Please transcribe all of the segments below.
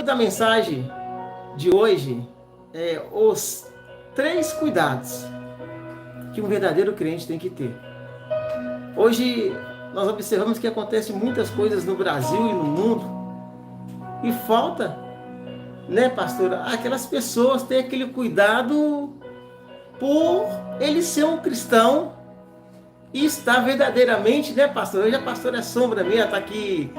tema da mensagem de hoje é os 3 cuidados que um verdadeiro crente tem que ter. Hoje nós observamos que acontecem muitas coisas no Brasil e no mundo e falta, né, pastora, aquelas pessoas terem aquele cuidado por ele ser um cristão e estar verdadeiramente, né, pastor? Hoje a pastora é sombra minha, está aqui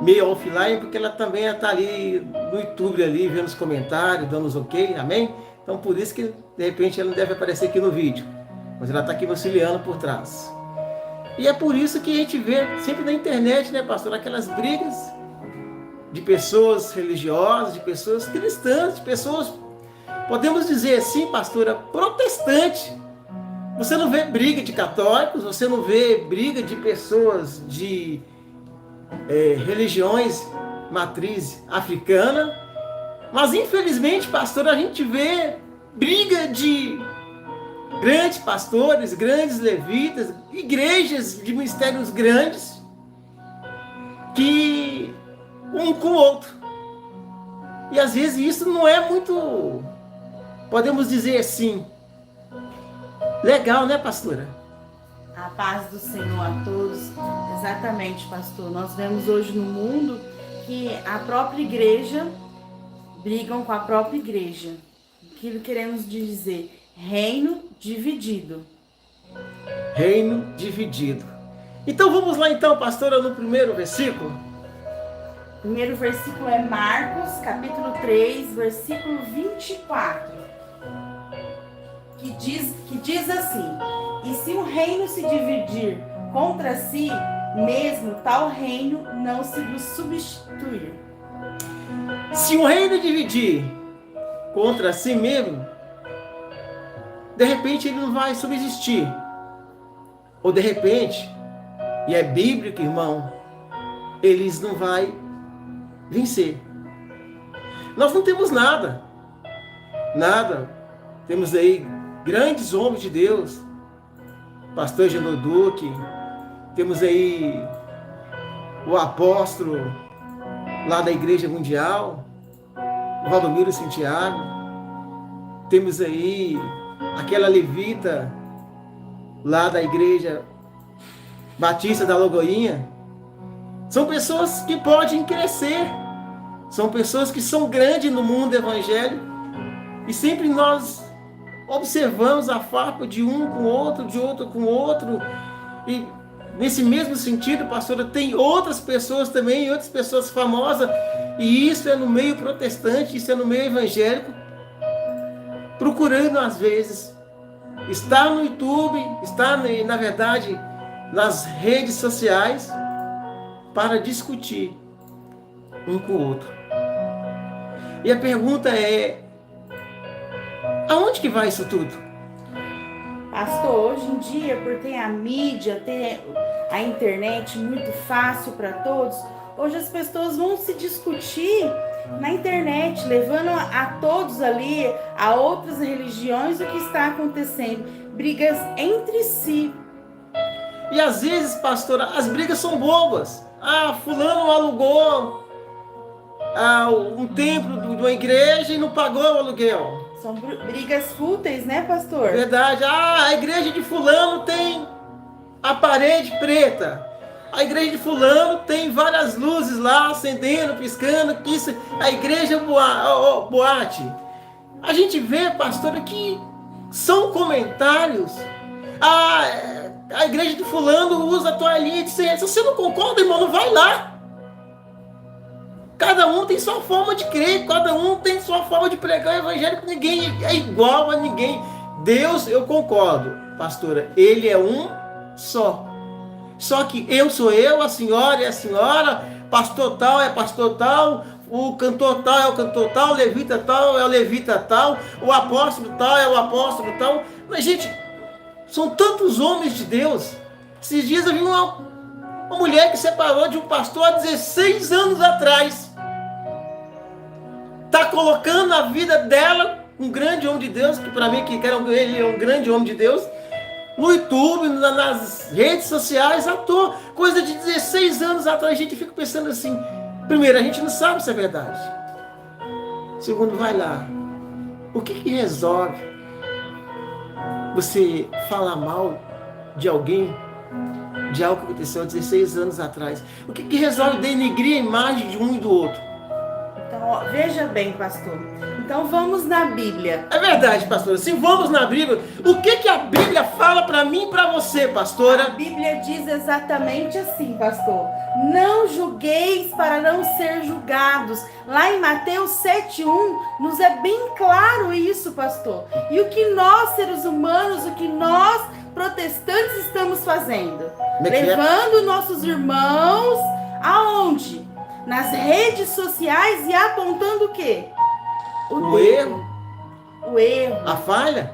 meio offline, porque ela também está ali no YouTube, ali, vendo os comentários, dando os ok, amém? Então por isso que de repente ela não deve aparecer aqui no vídeo, mas ela está aqui auxiliando por trás. E é por isso que a gente vê sempre na internet, né, pastor, aquelas brigas de pessoas religiosas, de pessoas cristãs, de pessoas, podemos dizer assim, pastora, protestantes. Você não vê briga de católicos, você não vê briga de pessoas de religiões matriz africana, mas infelizmente, pastor, a gente vê briga de grandes pastores, grandes levitas, igrejas de ministérios grandes, que um com o outro. E às vezes isso não é muito, podemos dizer assim, legal, né, pastora? A paz do Senhor a todos. Exatamente, pastor. Nós vemos hoje no mundo que a própria igreja brigam com a própria igreja. Aquilo que queremos dizer, reino dividido. Reino dividido. Então vamos lá então, pastora, no primeiro versículo. O primeiro versículo é Marcos, capítulo 3, versículo 24. Que diz assim: e se um reino se dividir contra si mesmo, tal reino não se substitui. Se um reino dividir contra si mesmo, de repente ele não vai subsistir. Ou de repente, e é bíblico, irmão, eles não vai vencer. Nós não temos nada. Nada. Temos aí grandes homens de Deus, pastor Genô Duque, temos aí o apóstolo lá da Igreja Mundial, Valdomiro Santiago, temos aí aquela levita lá da Igreja Batista da Lagoinha. São pessoas que podem crescer, são pessoas que são grandes no mundo evangélico, e sempre nós observamos a farpa de um com o outro, de outro com o outro, e nesse mesmo sentido, pastora, tem outras pessoas também, outras pessoas famosas, e isso é no meio protestante, isso é no meio evangélico, procurando às vezes estar no YouTube, estar na verdade nas redes sociais, para discutir um com o outro. E a pergunta é: aonde que vai isso tudo? Pastor, hoje em dia, por ter a mídia, ter a internet muito fácil para todos, hoje as pessoas vão se discutir na internet, levando a todos ali, a outras religiões, o que está acontecendo. Brigas entre si. E às vezes, pastora, as brigas são bobas. Fulano alugou um templo de uma igreja e não pagou o aluguel. São brigas fúteis, né, pastor? Verdade. A igreja de fulano tem a parede preta. A igreja de fulano tem várias luzes lá, acendendo, piscando. Que isso, a igreja boate. A gente vê, pastora, que são comentários. A igreja de fulano usa a toalhinha de ser. Se você não concorda, irmão, não vai lá. Cada um tem sua forma de crer, cada um tem sua forma de pregar o evangelho, ninguém é igual a ninguém. Deus, eu concordo, pastora, ele é um só. Só que eu sou eu, a senhora é a senhora, pastor tal é pastor tal, o cantor tal é o cantor tal, o levita tal é o levita tal, o apóstolo tal é o apóstolo tal. Mas, gente, são tantos homens de Deus. Esses dias eu vi uma mulher que separou de um pastor há 16 anos atrás. Está colocando a vida dela, um grande homem de Deus, que para mim ele é um grande homem de Deus, no YouTube, nas redes sociais, à toa. Coisa de 16 anos atrás, a gente fica pensando assim, primeiro, a gente não sabe se é verdade. Segundo, vai lá. O que resolve você falar mal de alguém, de algo que aconteceu há 16 anos atrás? O que resolve denegrir a imagem de um e do outro? Então, ó, veja bem, pastor. Então vamos na Bíblia. É verdade, pastora. Se vamos na Bíblia, o que a Bíblia fala para mim e para você, pastora? A Bíblia diz exatamente assim, pastor. Não julgueis para não ser julgados. Lá em Mateus 7:1 nos é bem claro isso, pastor. E o que nós, seres humanos, o que nós, protestantes, estamos fazendo? Levando nossos irmãos aonde? Nas redes sociais e apontando o quê? O erro. O erro. A falha.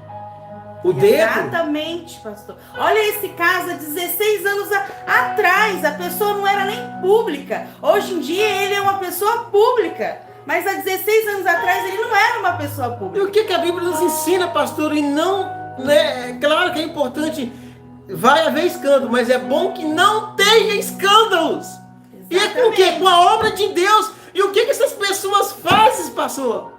O dedo. Exatamente, pastor. Olha esse caso, há 16 anos atrás, a pessoa não era nem pública. Hoje em dia ele é uma pessoa pública. Mas há 16 anos atrás ele não era uma pessoa pública. E o que a Bíblia nos ensina, pastor? E não, né? É claro que é importante, vai haver escândalo, mas é bom que não tenha escândalos. Exatamente. E é com o quê? Com a obra de Deus. E o que essas pessoas fazem, pastor?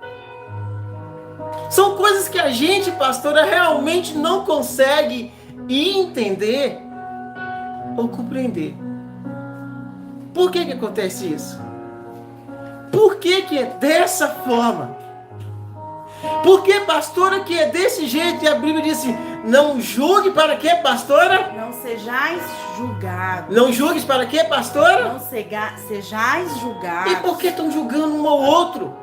São coisas que a gente, pastora, realmente não consegue entender ou compreender. Por que acontece isso? Por que é dessa forma? Por que, pastora, que é desse jeito? E a Bíblia diz assim, não julgue para quê, pastora? Não sejais julgados. Não julgues para quê, pastora? Não sejais julgados. E por que estão julgando um ao outro?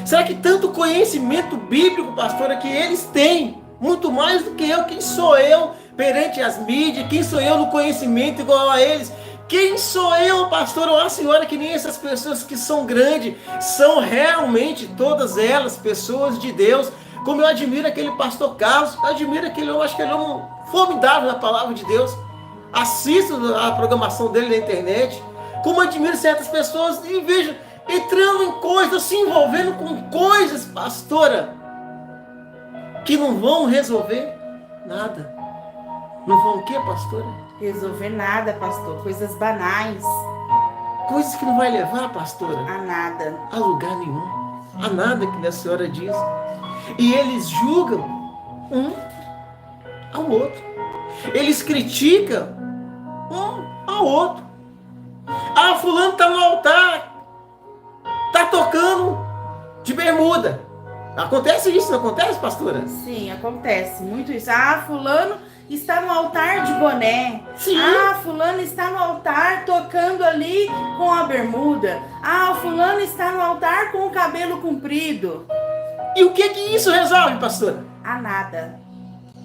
Será que tanto conhecimento bíblico, pastora, que eles têm, muito mais do que eu? Quem sou eu perante as mídias? Quem sou eu no conhecimento igual a eles? Quem sou eu, pastora, ou a senhora, que nem essas pessoas que são grandes, são realmente todas elas pessoas de Deus? Como eu admiro aquele pastor Carlos, eu admiro aquele, eu acho que ele é um formidável na palavra de Deus. Assisto a programação dele na internet, como admiro certas pessoas e vejo entrando em coisas, se envolvendo com coisas, pastora, que não vão resolver nada. Não vão o quê, pastora? Resolver nada, pastor. Coisas banais. Coisas que não vai levar, pastora, a nada. A lugar nenhum. A nada, que a senhora diz. E eles julgam um ao outro. Eles criticam um ao outro. Ah, fulano está no altar, está tocando de bermuda. Acontece isso, não acontece, pastora? Sim, acontece muito isso. Ah, fulano está no altar de boné. Sim. Ah, fulano está no altar tocando ali com a bermuda. Ah, fulano está no altar com o cabelo comprido. E o que isso resolve, pastora? A nada.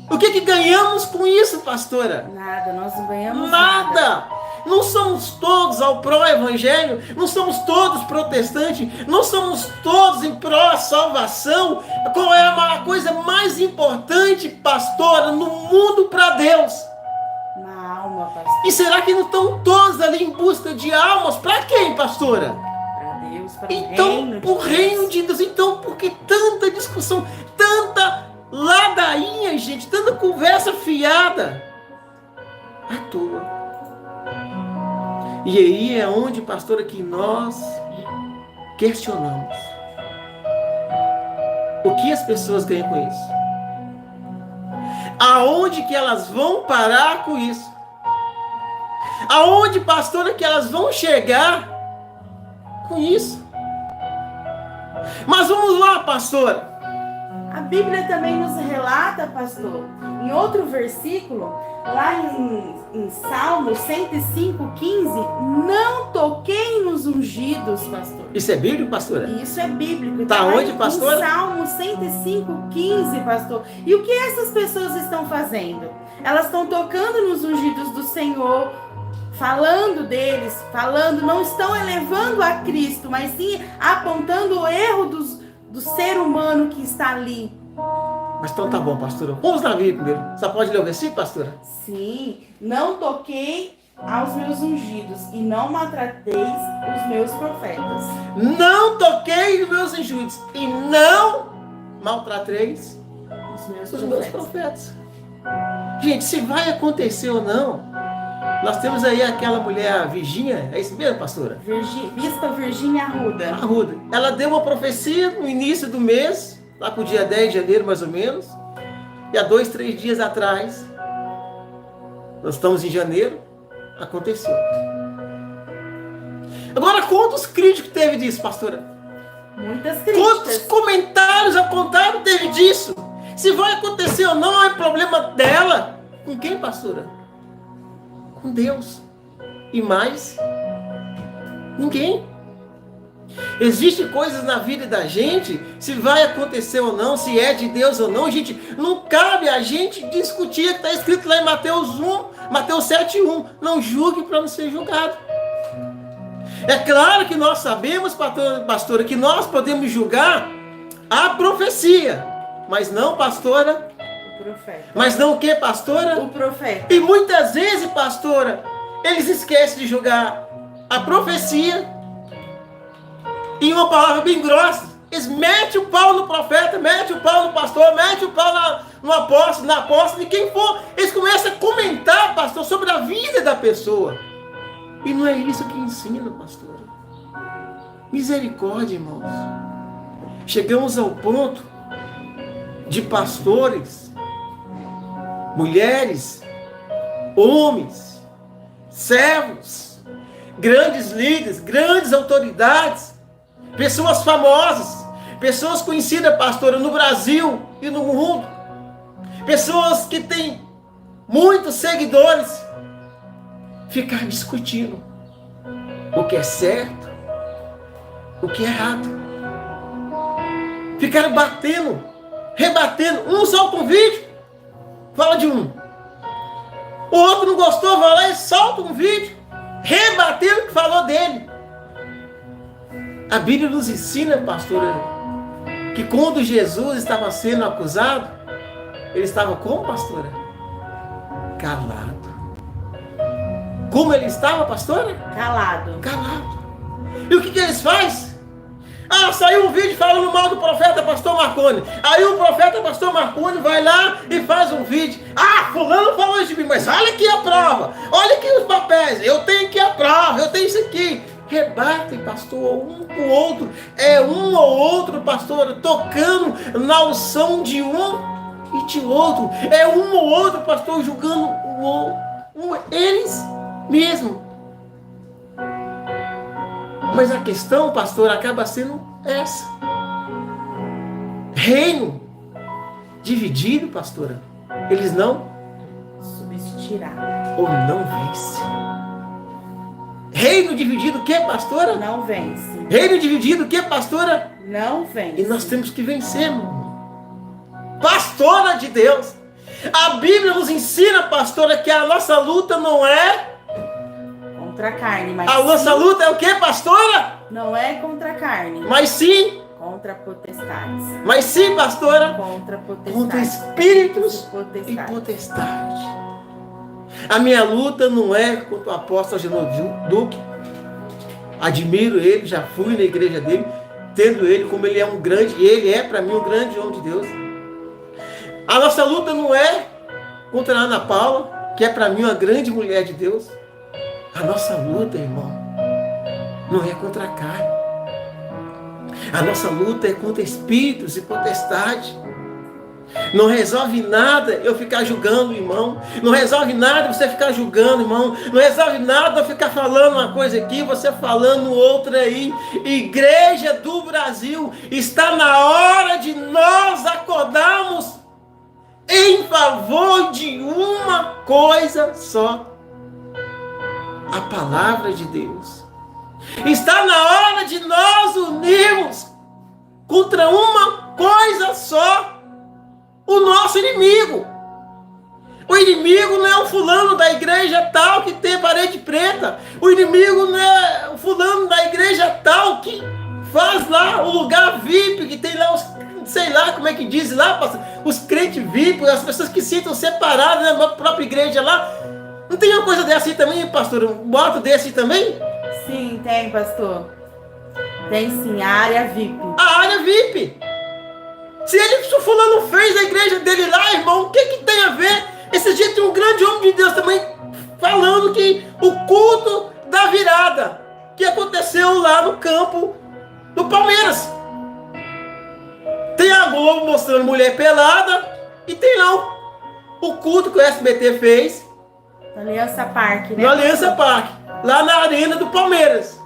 O que ganhamos com isso, pastora? Nada, nós não ganhamos nada. Não somos todos ao pró-evangelho, não somos todos protestantes, não somos todos em pró-salvação. Qual é a coisa mais importante, pastora, no mundo para Deus? Na alma, pastor. E será que não estão todos ali em busca de almas? Para quem, pastora? Para Deus, para o reino de Deus. O reino de Deus. Então, por que tanta discussão, tanta ladainha, gente, tanta conversa fiada? À toa. E aí é onde, pastora, que nós questionamos. O que as pessoas ganham com isso? Aonde que elas vão parar com isso? Aonde, pastora, que elas vão chegar com isso? Mas vamos lá, pastora. A Bíblia também nos relata, pastor, em outro versículo, lá em Salmo 105:15, não toquei nos ungidos, pastor. Isso é bíblico, pastora? Isso é bíblico. Tá onde, pastora? Em Salmo 105:15, pastor. E o que essas pessoas estão fazendo? Elas estão tocando nos ungidos do Senhor, falando deles, não estão elevando a Cristo, mas sim apontando o erro do ser humano que está ali. Mas então tá bom, pastora. Vamos na Bíblia primeiro. Você pode ler o versículo, pastora? Sim. Não toquei aos meus ungidos e não maltrateis os meus profetas. Não toquei os meus ungidos e não maltrateis os meus profetas. Gente, se vai acontecer ou não, Nós temos aí aquela mulher, a Virgínia, é isso mesmo, pastora? Bispa Virgínia Arruda. Arruda. Ela deu uma profecia no início do mês, lá pro dia 10 de janeiro, mais ou menos. E há 2, 3 dias atrás, nós estamos em janeiro, aconteceu. Agora, quantos críticos teve disso, pastora? Muitas Quantos críticas. comentários apontaram teve disso? Se vai acontecer ou não, é problema dela. Com quem, pastora? Com Deus. E mais? Ninguém. Existem coisas na vida da gente, se vai acontecer ou não, se é de Deus ou não, gente, não cabe a gente discutir, que está escrito lá em Mateus 7:1, não julgue para não ser julgado. É claro que nós sabemos, pastora, que nós podemos julgar a profecia, mas não, pastora? O profeta. Mas não o que, pastora? O profeta. E muitas vezes, pastora, eles esquecem de julgar a profecia. Em uma palavra bem grossa, eles metem o pau no profeta, metem o pau no pastor, metem o pau no apóstolo, na apóstola, de quem for. Eles começam a comentar, pastor, sobre a vida da pessoa. E não é isso que ensina, pastor. Misericórdia, irmãos. Chegamos ao ponto de pastores, mulheres, homens, servos, grandes líderes, grandes autoridades, pessoas famosas, pessoas conhecidas, pastora, no Brasil e no mundo, pessoas que têm muitos seguidores, ficar discutindo o que é certo, o que é errado, ficar batendo, rebatendo. Um solta um vídeo, fala de um, o outro não gostou, vai lá e solta um vídeo, rebatendo o que falou dele. A Bíblia nos ensina, pastora, que quando Jesus estava sendo acusado, ele estava como, pastora? Calado. Como ele estava, pastora? Calado. Calado. E o que eles fazem? Saiu um vídeo falando mal do profeta pastor Marconi. Aí o profeta pastor Marconi vai lá e faz um vídeo. Fulano falou isso de mim, mas olha aqui a prova. Olha aqui os papéis. Eu tenho aqui a prova, eu tenho isso aqui. Rebatem, pastor, um com o outro. É um ou outro, pastor, tocando na unção de um e de outro. É um ou outro, pastor, julgando eles mesmos. Mas a questão, pastor, acaba sendo essa. Reino dividido, pastora, eles não subsistirá ou não vencem. Reino dividido o que, pastora? Não vence. Reino dividido o que, pastora? Não vence. E nós temos que vencer, irmão. Pastora de Deus. A Bíblia nos ensina, pastora, que a nossa luta não é contra a carne, mas a nossa luta é o que, pastora? Não é contra a carne. Mas sim. Contra potestades. Mas sim, pastora. Contra potestades. Contra espíritos e potestades. A minha luta não é contra o apóstolo Agenor Duque. Admiro ele, já fui na igreja dele, tendo ele como ele é um grande, e ele é para mim um grande homem de Deus. A nossa luta não é contra a Ana Paula, que é para mim uma grande mulher de Deus. A nossa luta, irmão, não é contra a carne. A nossa luta é contra espíritos e potestades. Não resolve nada eu ficar julgando, irmão. Não resolve nada você ficar julgando, irmão. Não resolve nada eu ficar falando uma coisa aqui, você falando outra aí. Igreja do Brasil, está na hora de nós acordarmos em favor de uma coisa só: a palavra de Deus. Está na hora de nós unirmos contra uma coisa só: o nosso inimigo. O inimigo não é o fulano da igreja tal que tem parede preta. O inimigo não é o fulano da igreja tal que faz lá o lugar VIP, que tem lá os, sei lá como é que diz lá, os crentes VIP, as pessoas que se sintam separadas na própria igreja lá. Não tem uma coisa dessa aí também, pastor? Um boato desse também? Sim, tem, pastor. Tem sim, a área VIP. A área VIP. Se o fulano fez a igreja dele lá, irmão, o que tem a ver? Esse dia tem um grande homem de Deus também falando que o culto da virada que aconteceu lá no campo do Palmeiras. Tem a Globo mostrando mulher pelada e tem lá o culto que o SBT fez Na Aliança Parque, né? no Aliança Parque, lá na arena do Palmeiras.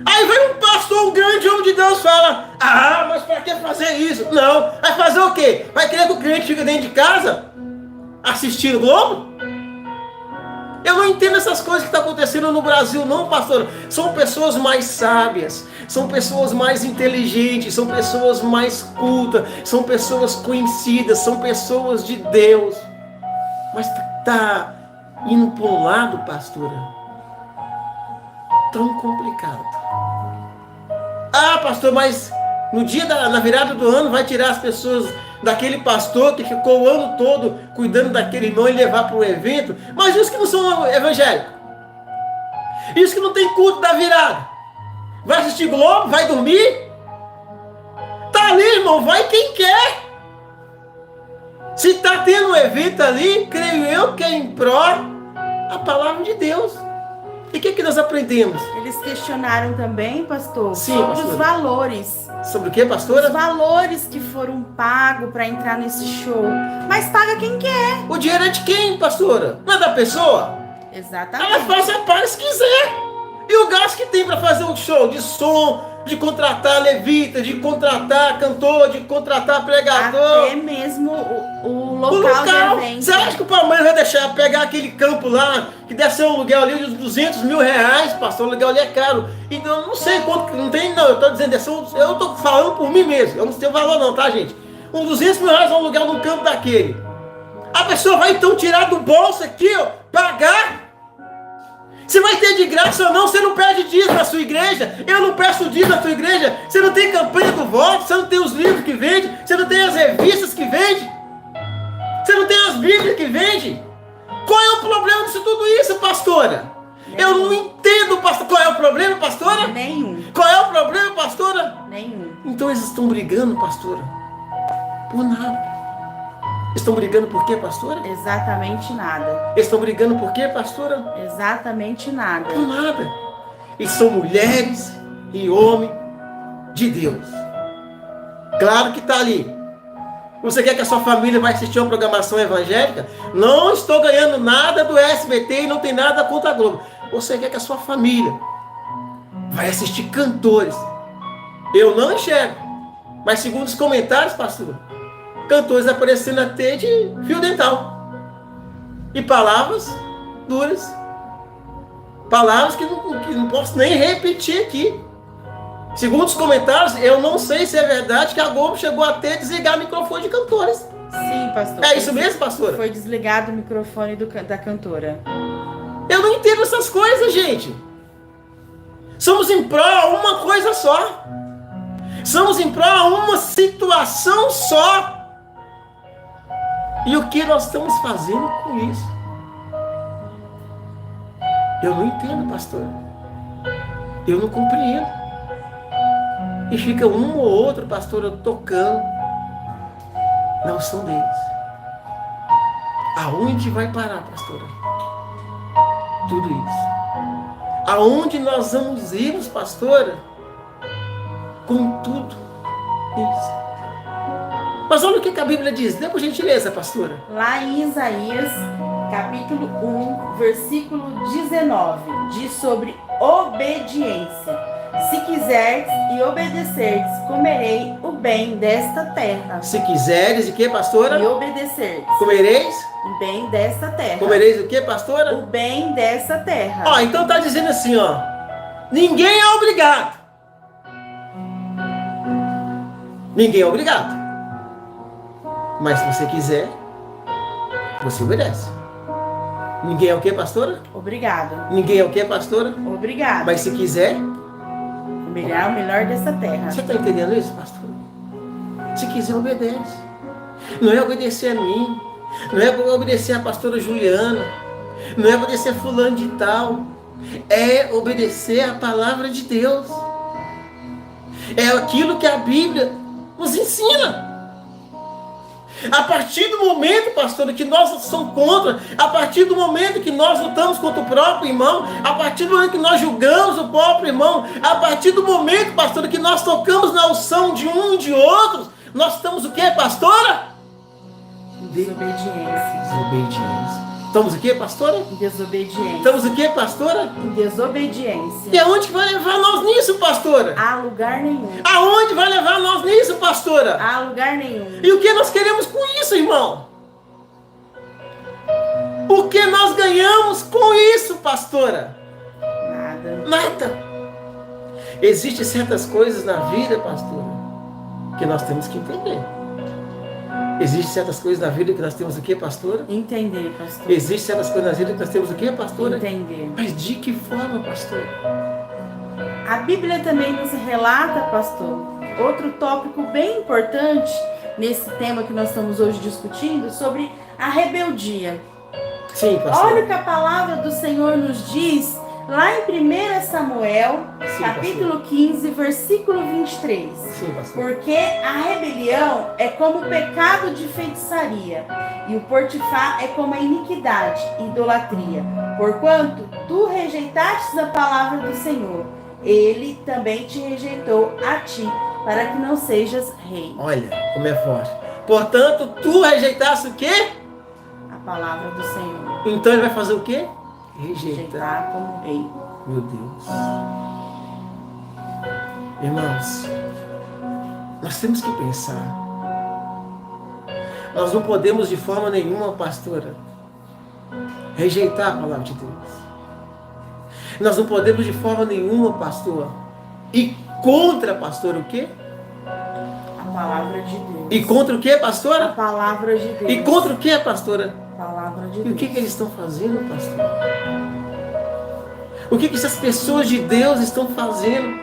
Aí vem um pastor, um grande homem de Deus, fala: ah, mas para que fazer isso? Não, vai fazer o quê? Vai querer que o crente fique dentro de casa assistindo Globo? Eu não entendo essas coisas que estão acontecendo no Brasil, não, pastor. São pessoas mais sábias, são pessoas mais inteligentes, são pessoas mais cultas, são pessoas conhecidas, são pessoas de Deus. Mas está indo para um lado, pastora, tão complicado. Ah, pastor, mas no dia na virada do ano vai tirar as pessoas daquele pastor que ficou o ano todo cuidando daquele irmão e levar para o evento. Mas os que não são evangélicos, e os que não tem culto da virada, vai assistir Globo, vai dormir? Tá ali, irmão, vai quem quer. Se está tendo um evento ali, creio eu que é em pró a palavra de Deus. E o que nós aprendemos? Eles questionaram também, pastor, Sim, sobre pastora. os valores. Sobre o que, pastora? Os valores que foram pagos para entrar nesse show. Mas paga quem quer. O dinheiro é de quem, pastora? Não é da pessoa? Ela Exatamente. faz a parte se quiser. E o gasto que tem para fazer um show de som, de contratar levita, de contratar cantor, de contratar pregador. Até mesmo o O local de local. evento. Você acha que o Palmeiras vai deixar pegar aquele campo lá, que deve ser um aluguel ali de R$200 mil, pastor? O aluguel ali é caro. Então eu não sei quanto, não tem, não. Eu tô dizendo, eu tô falando por mim mesmo. Eu não sei o valor, não, tá, gente? Uns R$200 mil é um aluguel num campo daquele. A pessoa vai então tirar do bolso aqui, ó, pagar. Você vai ter de graça ou não? Você não pede dízimo na sua igreja? Eu não peço dízimo na sua igreja? Você não tem campanha do voto? Você não tem os livros que vende? Você não tem as revistas que vende? Você não tem as bíblias que vende? Qual é o problema disso tudo isso, pastora? Eu não entendo, pastor. Qual é o problema, pastora? Nenhum. Qual é o problema, pastora? Nenhum. Então eles estão brigando, pastora, por nada. Estão brigando por quê, pastora? Exatamente nada. Eles estão brigando por quê, pastora? Exatamente nada. Por nada. E são mulheres e homens de Deus. Claro que está ali. Você quer que a sua família vai assistir uma programação evangélica? Não estou ganhando nada do SBT e não tem nada contra a Globo. Você quer que a sua família vai assistir cantores? Eu não enxergo. Mas segundo os comentários, pastor, cantores aparecendo até de fio dental. E palavras duras. Palavras que não posso nem repetir aqui. Segundo os comentários, eu não sei se é verdade que a Globo chegou até a desligar o microfone de cantores. Sim, pastor. É isso mesmo, pastora? Foi desligado o microfone da cantora. Eu não entendo essas coisas, gente. Somos em prol a uma coisa só. Somos em prol a uma situação só. E o que nós estamos fazendo com isso? Eu não entendo, pastor. Eu não compreendo. E fica um ou outro, pastor, tocando na unção deles. Aonde vai parar, pastora? Tudo isso. Aonde nós vamos ir, pastora? Com tudo isso. Mas olha o que a Bíblia diz. Dê por gentileza, pastora. Lá em Isaías, capítulo 1, versículo 19, diz sobre obediência. Se quiseres e obedecerdes, comerei o bem desta terra. Se quiseres, e que, pastora? E obedecerdes. Comereis? O bem desta terra. Comereis o que, pastora? O bem dessa terra. Ó, então tá dizendo assim, ó. Ninguém é obrigado. Ninguém é obrigado. Mas se você quiser, você obedece. Ninguém é o que, pastora? Obrigado. Ninguém é o que, pastora? Obrigado. Mas se quiser, comerá o melhor dessa terra. você está entendendo isso, pastor? Se quiser, obedece. Não é obedecer a mim. Não é obedecer a pastora Juliana. Não é obedecer a fulano de tal. É obedecer a palavra de Deus. É aquilo que a Bíblia nos ensina. A partir do momento, pastor, que nós somos contra, a partir do momento que nós lutamos contra o próprio irmão, a partir do momento que nós julgamos o próprio irmão, a partir do momento, pastor, que nós tocamos na unção de um e de outros, nós estamos o quê, pastora? Desobediência. Desobediência. Estamos o quê, pastora? Desobediência. Estamos o quê, pastora? Desobediência. E aonde que vai levar nós nisso, pastora? A lugar nenhum. Aonde vai levar nós nisso, pastora? A lugar nenhum. E o que nós queremos com isso, irmão? O que nós ganhamos com isso, pastora? Nada. Nada. Existem certas coisas na vida, pastora, que nós temos que entender. Existem certas coisas na vida que nós temos o quê, pastora? Entender, pastor. Existem certas coisas na vida que nós temos o quê, pastora? Entender. Mas de que forma, pastora? A Bíblia também nos relata, pastor, outro tópico bem importante nesse tema que nós estamos hoje discutindo, sobre a rebeldia. Sim, pastor. Olha o que a palavra do Senhor nos diz lá em 1 Samuel, Sim, capítulo 15, versículo 23. Sim, pastor. Porque a rebelião é como o pecado de feitiçaria, e o portifar é como a iniquidade, idolatria. Porquanto tu rejeitastes a palavra do Senhor, ele também te rejeitou a ti, para que não sejas rei. Olha como é forte. Portanto, tu rejeitaste o quê? A palavra do Senhor. Então ele vai fazer o quê? Rejeitar. Rejeitar como rei. Meu Deus. Irmãos, nós temos que pensar. Nós não podemos de forma nenhuma, pastora, rejeitar a palavra de Deus. Nós não podemos de forma nenhuma, pastor, ir contra, pastor, o quê? A palavra de Deus. E contra o quê, A pastora? palavra de Deus. E contra o quê, pastora? A palavra de E o Deus. que eles estão fazendo, pastor? O que essas pessoas de Deus estão fazendo?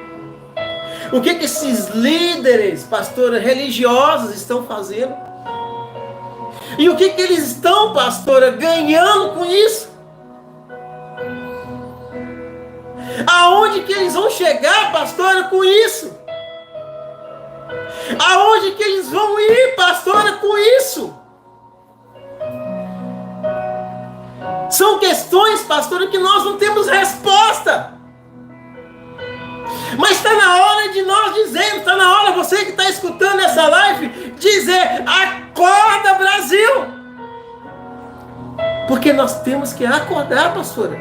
O que esses líderes, pastora, religiosos estão fazendo? E o que eles estão, pastora, ganhando com isso? Aonde que eles vão chegar, pastora, com isso? Aonde que eles vão ir, pastora, com isso? São questões, pastora, que nós não temos resposta. Mas está na hora de nós dizermos, está na hora, você que está escutando essa live, dizer: acorda, Brasil! Porque nós temos que acordar, pastora.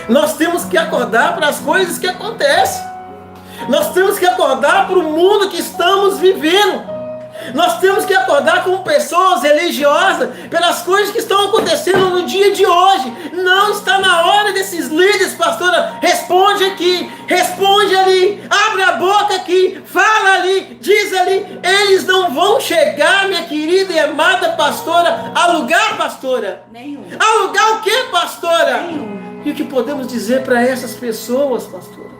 Nós temos que acordar para as coisas que acontecem. Nós temos que acordar para o mundo que estamos vivendo. Nós temos que acordar como pessoas religiosas pelas coisas que estão acontecendo no dia de hoje. Não está na hora desses líderes, pastora. Responde aqui, responde ali, abre a boca aqui, fala ali, diz ali. Eles não vão chegar, minha querida e amada pastora, a lugar, pastora. Nenhum. A lugar o que, pastora? Nenhum. E o que podemos dizer para essas pessoas, pastora?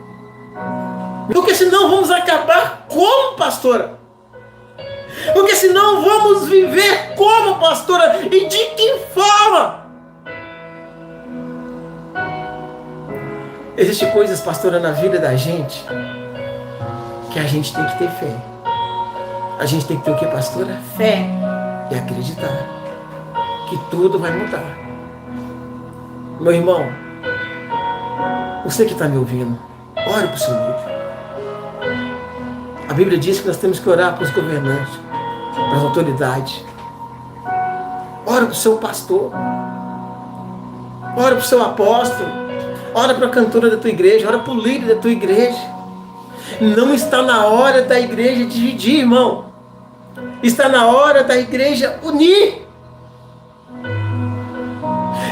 Porque senão vamos acabar como, pastora? Porque senão vamos viver como, pastora? E de que forma? Existem coisas, pastora, na vida da gente que a gente tem que ter fé. A gente tem que ter o que, pastora? Fé. E acreditar que tudo vai mudar. Meu irmão, você que está me ouvindo, ore para o seu líder. A Bíblia diz que nós temos que orar para os governantes, para as autoridades. Ora para o seu pastor. Ora para o seu apóstolo. Ora para a cantora da tua igreja. Ora para o líder da tua igreja. Não está na hora da igreja dividir, irmão. Está na hora da igreja unir.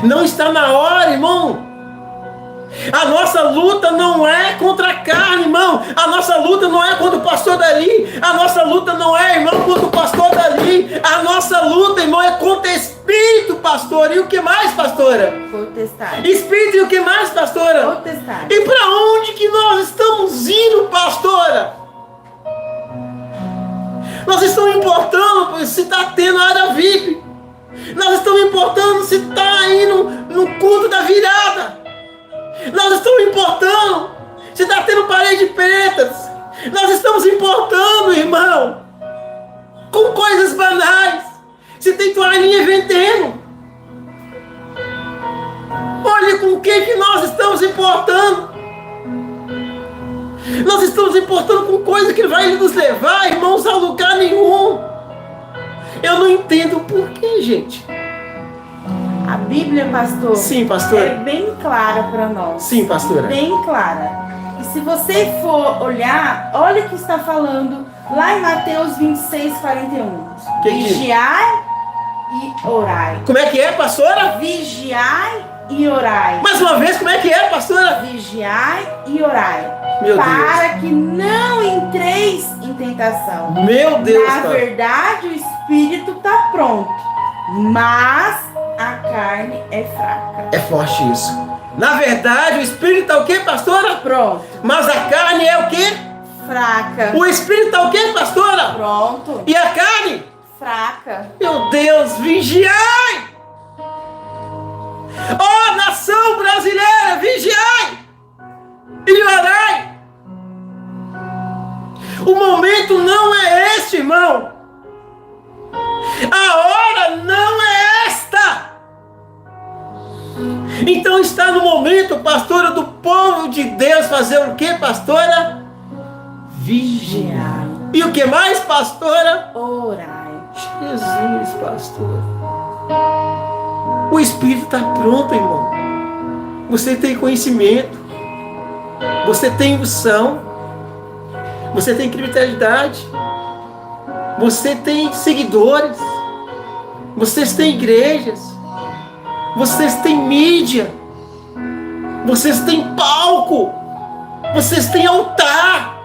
Não está na hora, irmão. A nossa luta não é contra a carne, irmão. A nossa luta não é contra o pastor dali. A nossa luta não é, irmão, contra o pastor dali. A nossa luta, irmão, é contra espírito, pastor. E o que mais, pastora? Potestade. Espírito e o que mais, pastora? Potestade. E para onde que nós estamos indo, pastora? Nós estamos importando se está tendo área VIP. Nós estamos importando se está indo no culto da virada. Nós estamos importando se está tendo parede pretas. Nós estamos importando, irmão, com coisas banais. Você tem toalhinha vendendo. Olha com o que nós estamos importando. Nós estamos importando com coisa que vai nos levar, irmãos, a lugar nenhum. Eu não entendo o porquê, gente. A Bíblia, pastor, Sim, pastora. é bem clara para nós. Sim, pastora. Bem clara. E se você for olhar, olha o que está falando lá em Mateus 26, 41. Que Vigiai e orai. Como é que é, pastora? Vigiai e orai. Mais uma vez, como é que é, pastora? Vigiai e orai. Meu para que não entreis em tentação. Meu Deus, Na cara. verdade, o espírito está pronto, mas a carne é fraca. É forte isso. Na verdade, o espírito é o que, pastora? Pronto. Mas a carne é o que? Fraca. O espírito é o que, pastora? Pronto. E a carne? Fraca. Meu Deus, vigiai! Ó, nação brasileira, vigiai! E orai! O momento não é este, irmão. A hora não é esta. Então está no momento, pastora, do povo de Deus fazer o que, pastora? Vigiar. E o que mais, pastora? Orai. Jesus, pastora. O Espírito está pronto, irmão. Você tem conhecimento. Você tem unção. Você tem credibilidade. Você tem seguidores. Vocês têm igrejas. Vocês têm mídia. Vocês têm palco. Vocês têm altar.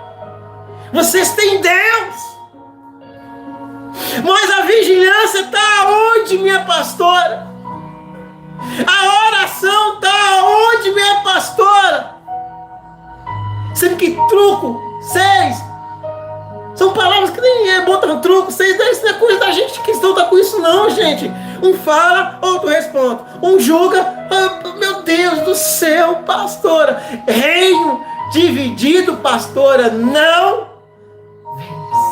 Vocês têm Deus. Mas a vigilância está onde, minha pastora? A oração está onde, minha pastora? Sendo que truco, 6, são palavras que nem é, botam truco, 6, isso não é coisa da gente, cristão tá com isso não, gente. Um fala, outro responde. Um julga, meu Deus do céu, pastora. Reino dividido, pastora, não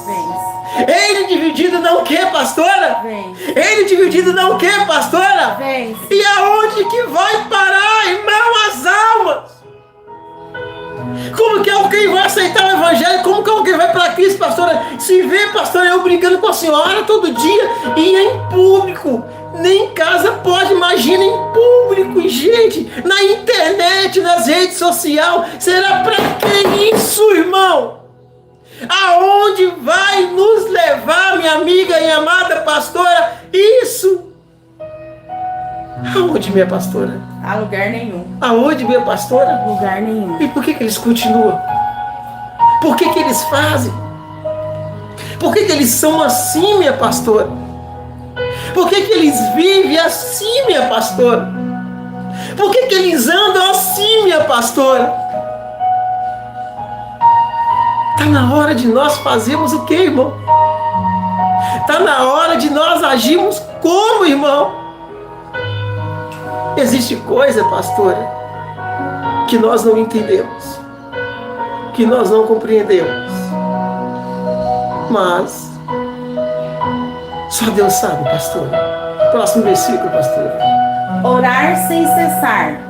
Vence. Reino dividido não o que, pastora? Vence. Reino dividido não o que, pastora? Vence. E aonde que vai parar, irmão, as almas? Como que alguém vai aceitar o evangelho? Como que alguém vai para Cristo, pastora? Se vê, pastora, eu brincando com a senhora todo dia e é em público. Nem em casa pode, imagina em público, gente, na internet, nas redes sociais. Será para que isso, irmão? Aonde vai nos levar, minha amiga e amada pastora, isso? Aonde, minha pastora? A lugar nenhum. Aonde, minha pastora? Lugar nenhum. E por que eles continuam? Por que eles fazem? Por que eles são assim, minha pastora? Por que eles vivem assim, minha pastora? Por que eles andam assim, minha pastora? Está na hora de nós fazermos o que, irmão? Está na hora de nós agirmos como, irmão? Existe coisa, pastora, que nós não entendemos, que nós não compreendemos, mas só Deus sabe, pastora. Próximo versículo, pastora. Orar sem cessar.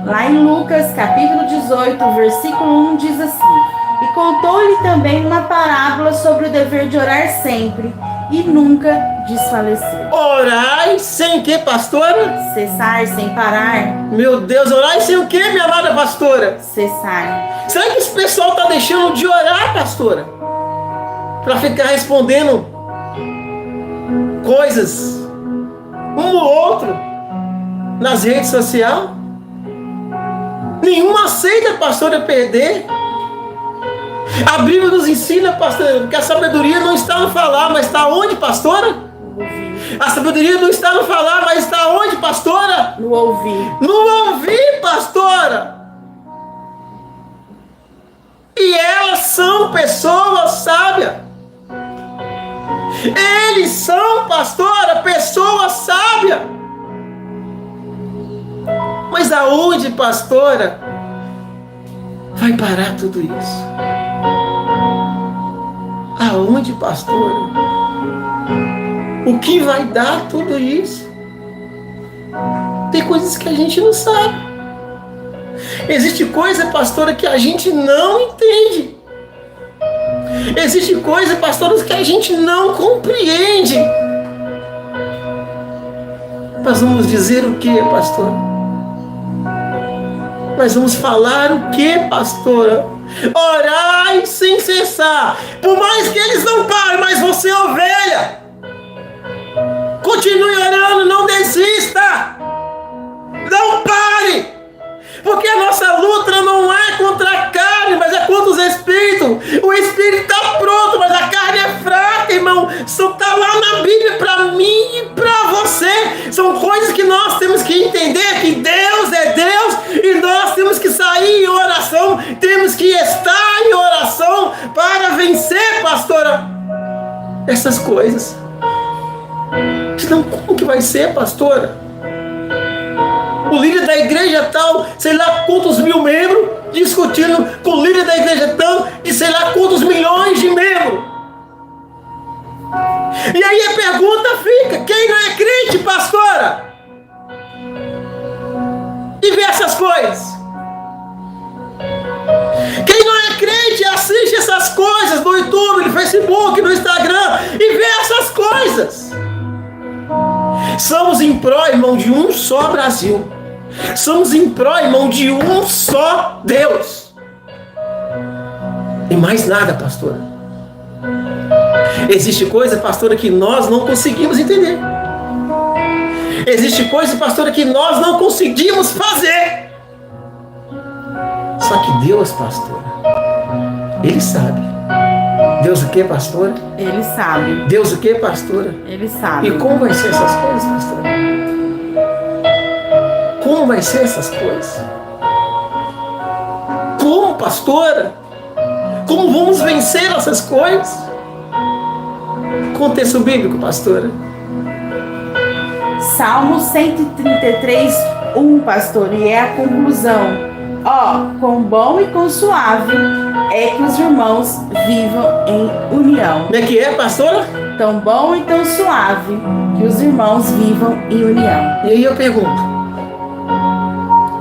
Lá em Lucas, capítulo 18, versículo 1, diz assim: E contou-lhe também uma parábola sobre o dever de orar sempre e nunca desfalecer. Orai sem o que, pastora? Cessar sem parar. Meu Deus, orai sem o que, minha amada pastora? Cessar. Será que esse pessoal está deixando de orar, pastora? Para ficar respondendo coisas um ou outro nas redes sociais? Nenhuma aceita, pastora, perder. A Bíblia nos ensina, pastora, que a sabedoria não está no falar, mas está onde, pastora? A sabedoria não está no falar, mas está onde, pastora? No ouvir. No ouvir, pastora. E elas são pessoas sábias. Eles são, pastora, pessoas sábias. Mas aonde, pastora, vai parar tudo isso? Aonde, pastora? O que vai dar tudo isso? Tem coisas que a gente não sabe. Existe coisa, pastora, que a gente não entende. Existe coisa, pastora, que a gente não compreende. Nós vamos dizer o que, pastor? Nós vamos falar o que, pastora? Orai sem cessar. Por mais que eles não parem, mas você, ovelha, continue orando, não desista. Não pare. Porque a nossa luta não é contra a carne, mas é contra os espíritos. O espírito está pronto, mas a carne é fraca, irmão. Isso está lá na Bíblia para mim e para você. São coisas que nós temos que entender, que Deus é Deus e nós temos que sair em oração, temos que estar em oração para vencer, pastora, essas coisas. Senão como que vai ser, pastora? O líder da igreja tal, sei lá quantos mil membros, discutindo com o líder da igreja tal, de sei lá quantos milhões de membros. E aí a pergunta fica: quem não é crente, pastora? E vê essas coisas. Quem não é crente assiste essas coisas no YouTube, no Facebook, no Instagram e vê essas coisas. Somos em pró, irmão, de um só Brasil. Somos em pró, irmão, de um só Deus. E mais nada, pastora. Existe coisa, pastora, que nós não conseguimos entender. Existe coisa, pastora, que nós não conseguimos fazer. Só que Deus, pastora, Ele sabe. Deus o que, pastora? Ele sabe. Deus o que, pastora? Ele sabe. E como vai ser essas coisas, pastora? Como vai ser essas coisas? Como, pastora? Como vamos vencer essas coisas? Contexto bíblico, pastora. Salmo 133, 1, pastor, e é a conclusão. Quão bom e quão suave é que os irmãos vivam em união. Como é que é, pastora? Tão bom e tão suave que os irmãos vivam em união. E aí eu pergunto: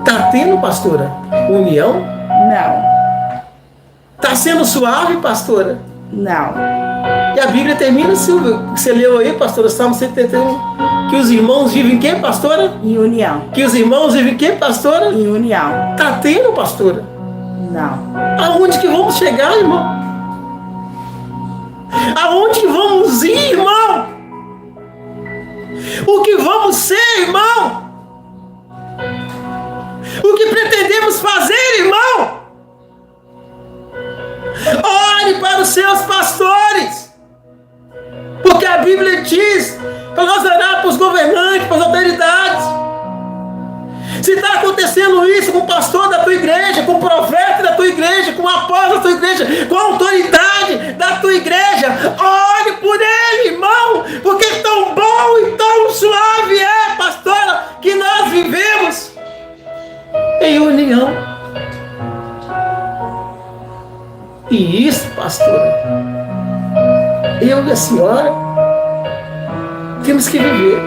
tá tendo, pastora, união? Não. Tá sendo suave, pastora? Não. E a Bíblia termina, você leu aí, pastora, Salmo 131, que os irmãos vivem em quê, pastora? Em união. Que os irmãos vivem em quê, pastora? Em união. Tá tendo, pastora? Não. Aonde que vamos chegar, irmão? Aonde que vamos ir, irmão? O que vamos ser, irmão? O que pretendemos fazer, irmão? Ore para os seus pastores, porque a Bíblia diz para nós orar para os governantes, para as autoridades. Se está acontecendo isso com o pastor da tua igreja, com o profeta da tua igreja, com o apóstolo da tua igreja, com a autoridade da tua igreja, ore por ele, irmão, porque tão bom e tão suave é, pastora, que nós vivemos em união. E isso, pastora, eu e a senhora temos que viver.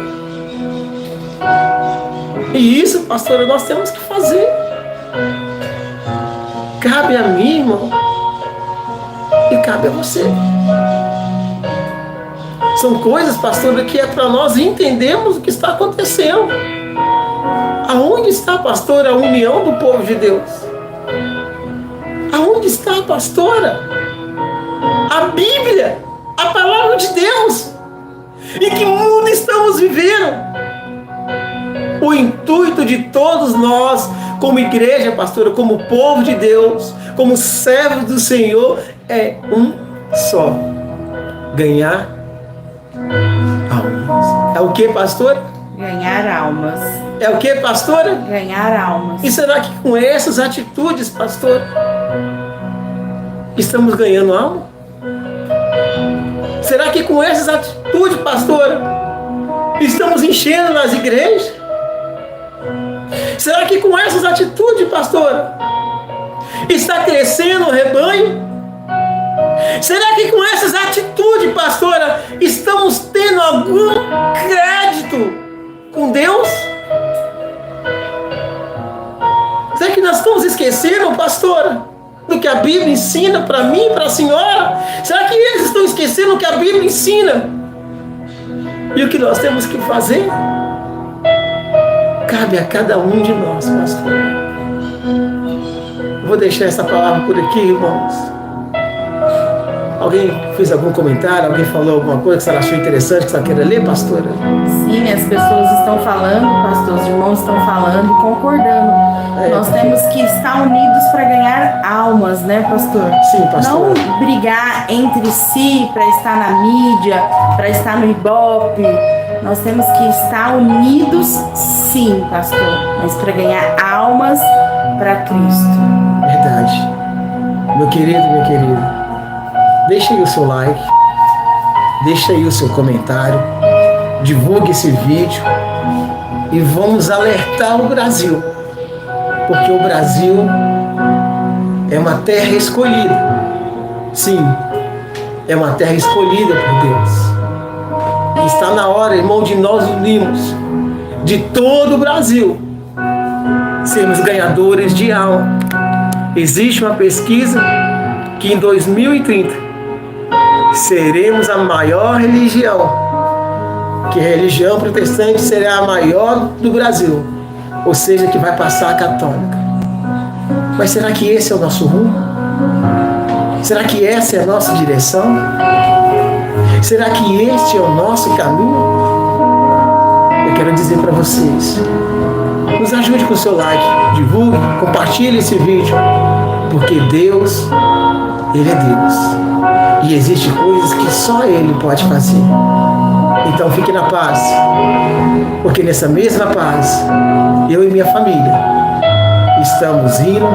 E isso, pastora, nós temos que fazer. Cabe a mim, irmão, e cabe a você. São coisas, pastora, que é para nós entendermos o que está acontecendo. Aonde está, pastora, a união do povo de Deus? Aonde está, pastora? A Bíblia, a palavra de Deus. Em que mundo estamos vivendo? O intuito de todos nós, como igreja, pastora, como povo de Deus, como servos do Senhor, é um só: ganhar almas. É o que, pastora? Ganhar almas. É o que, pastora? Ganhar almas. E será que com essas atitudes, pastor, estamos ganhando alma? Será que com essas atitudes, pastora, estamos enchendo nas igrejas? Será que com essas atitudes, pastora, está crescendo o rebanho? Será que com essas atitudes, pastora, estamos tendo algum crédito com Deus? Será que nós estamos esquecendo, pastora, do que a Bíblia ensina para mim e para a senhora? Será que eles estão esquecendo o que a Bíblia ensina? E o que nós temos que fazer? Cabe a cada um de nós, pastor. Vou deixar essa palavra por aqui, irmãos. Alguém fez algum comentário? Alguém falou alguma coisa que você achou interessante, que você queira ler, pastora? Sim, as pessoas estão falando, pastor, os irmãos estão falando e concordando. Nós temos que estar unidos para ganhar almas, né, pastor? Sim, pastor. Não brigar entre si para estar na mídia, para estar no Ibope. Nós temos que estar unidos, sim, pastor, mas para ganhar almas para Cristo. Verdade. Meu querido, minha querida, deixa aí o seu like, deixa aí o seu comentário, divulgue esse vídeo e vamos alertar o Brasil, porque o Brasil é uma terra escolhida. Sim, é uma terra escolhida por Deus. Está na hora, irmão, de nós unirmos de todo o Brasil, sermos ganhadores de alma. Existe uma pesquisa que em 2030 seremos a maior religião, que a religião protestante será a maior do Brasil, ou seja, que vai passar a católica. Mas será que esse é o nosso rumo? Será que essa é a nossa direção? Será que este é o nosso caminho? Eu quero dizer para vocês, nos ajude com o seu like, divulgue, compartilhe esse vídeo, porque Deus, Ele é Deus. E existem coisas que só Ele pode fazer. Então fique na paz, porque nessa mesma paz, eu e minha família estamos indo